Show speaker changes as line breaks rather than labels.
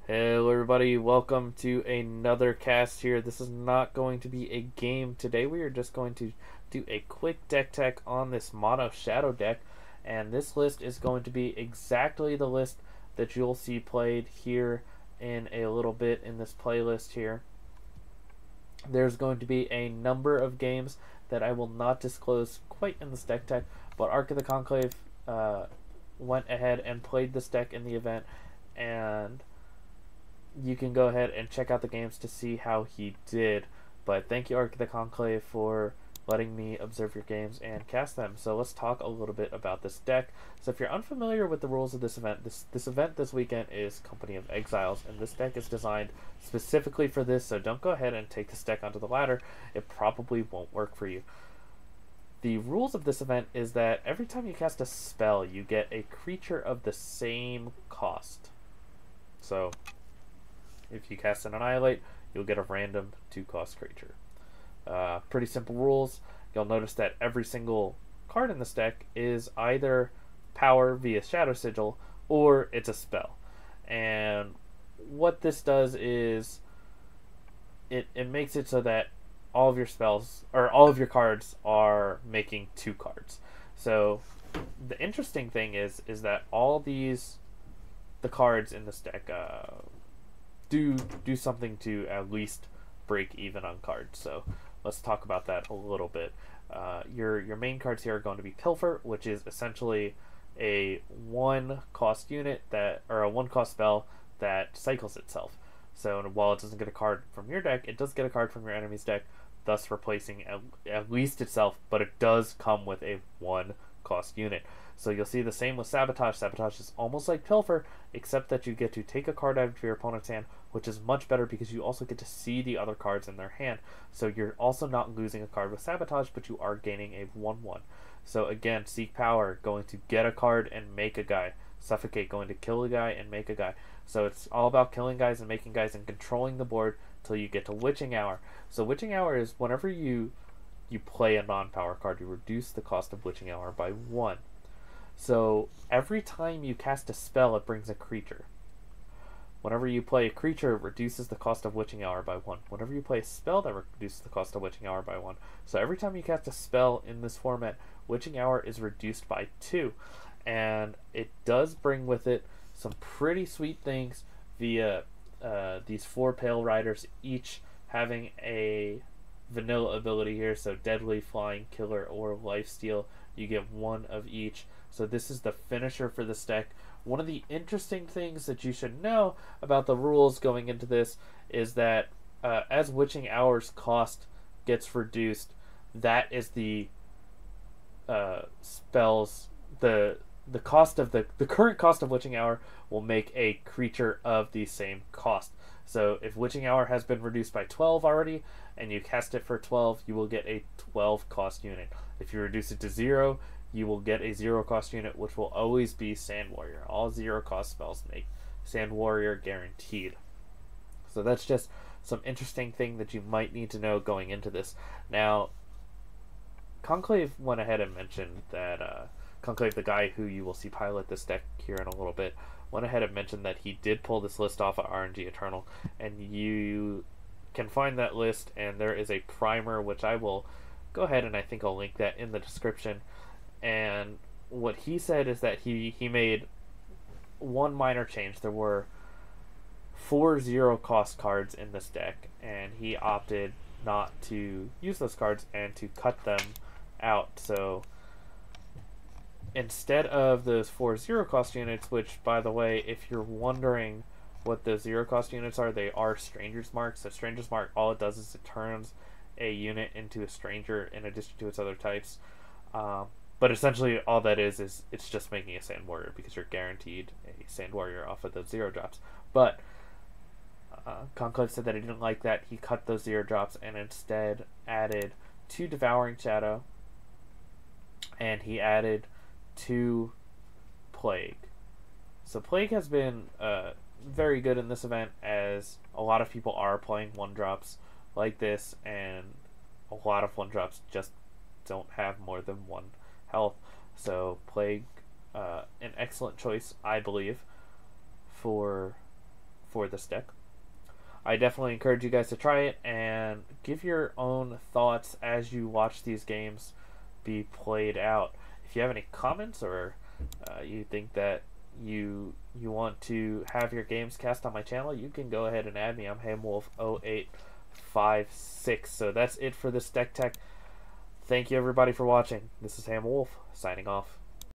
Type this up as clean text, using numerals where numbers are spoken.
Hello everybody, welcome to another cast here. This is not going to be a game today. We are just going to do a quick deck tech on this mono shadow deck, and this list is going to be exactly the list that you'll see played here in a little bit in this playlist here. There's going to be a number of games that I will not disclose quite in this deck tech, but Arc of the Conclave went ahead and played this deck in the event, and you can go ahead and check out the games to see how he did. But thank you, Arc of the Conclave, for letting me observe your games and cast them. So let's talk a little bit about this deck. So if you're unfamiliar with the rules of this event, this event this weekend is Company of Exiles, and this deck is designed specifically for this, so don't go ahead and take this deck onto the ladder. It probably won't work for you. The rules of this event is that every time you cast a spell, you get a creature of the same cost. So if you cast an Annihilate, you'll get a random 2-cost creature. Pretty simple rules. You'll notice that every single card in this deck is either power via Shadow Sigil or it's a spell. And what this does is it makes it so that all of your spells, or all of your cards, are making 2 cards. So the interesting thing is that all the cards in this deck do something to at least break even on cards. So let's talk about that a little bit. Your main cards here are going to be Pilfer, which is essentially a 1-cost unit or a 1-cost spell that cycles itself. So while it doesn't get a card from your deck, it does get a card from your enemy's deck, thus replacing at least itself, but it does come with a 1-cost unit. So you'll see the same with Sabotage. Sabotage is almost like Pilfer, except that you get to take a card out of your opponent's hand, which is much better because you also get to see the other cards in their hand. So you're also not losing a card with Sabotage, but you are gaining a 1/1. So again, Seek Power, going to get a card and make a guy. Suffocate, going to kill a guy and make a guy. So it's all about killing guys and making guys and controlling the board till you get to Witching Hour. So Witching Hour is whenever you play a non-power card, you reduce the cost of Witching Hour by 1. So every time you cast a spell, it brings a creature. Whenever you play a creature, it reduces the cost of Witching Hour by 1. Whenever you play a spell, that reduces the cost of Witching Hour by 1. So every time you cast a spell in this format, Witching Hour is reduced by 2. And it does bring with it some pretty sweet things via these 4 Pale Riders, each having a vanilla ability here. So Deadly, Flying, Killer, or Lifesteal. You get 1 of each. So this is the finisher for this deck. One of the interesting things that you should know about the rules going into this is that as Witching Hour's cost gets reduced, that is the spells, the cost of the current cost of Witching Hour will make a creature of the same cost. So if Witching Hour has been reduced by 12 already and you cast it for 12, you will get a 12 cost unit. If you reduce it to 0, you will get a 0-cost unit, which will always be Sand Warrior. All 0-cost spells make Sand Warrior guaranteed. So that's just some interesting thing that you might need to know going into this. Now, Conclave went ahead and mentioned that Conclave, the guy who you will see pilot this deck here in a little bit, went ahead and mentioned that he did pull this list off of RNG Eternal, and you can find that list, and there is a primer, which I will go ahead and I think I'll link that in the description. And what he said is that he made one minor change. There were 4 0-cost cards in this deck, and he opted not to use those cards and to cut them out. So instead of those 4 0-cost units, which, by the way, if you're wondering what those 0-cost units are, they are Stranger's Mark. So Stranger's Mark, all it does is it turns a unit into a stranger in addition to its other types. But essentially, all that is it's just making a Sand Warrior because you're guaranteed a Sand Warrior off of those 0 drops. But Conclave said that he didn't like that. He cut those 0 drops and instead added 2 Devouring Shadow, and he added 2 Plague. So Plague has been very good in this event, as a lot of people are playing 1-drops like this, and a lot of 1-drops just don't have more than 1 health. So Plague, an excellent choice, I believe, for for this deck. I definitely encourage you guys to try it and give your own thoughts as you watch these games be played out. If you have any comments or you think that you want to have your games cast on my channel, you can go ahead and add me. I'm HamWolf0856. So that's it for this deck tech. Thank you everybody for watching. This is HamWolf signing off.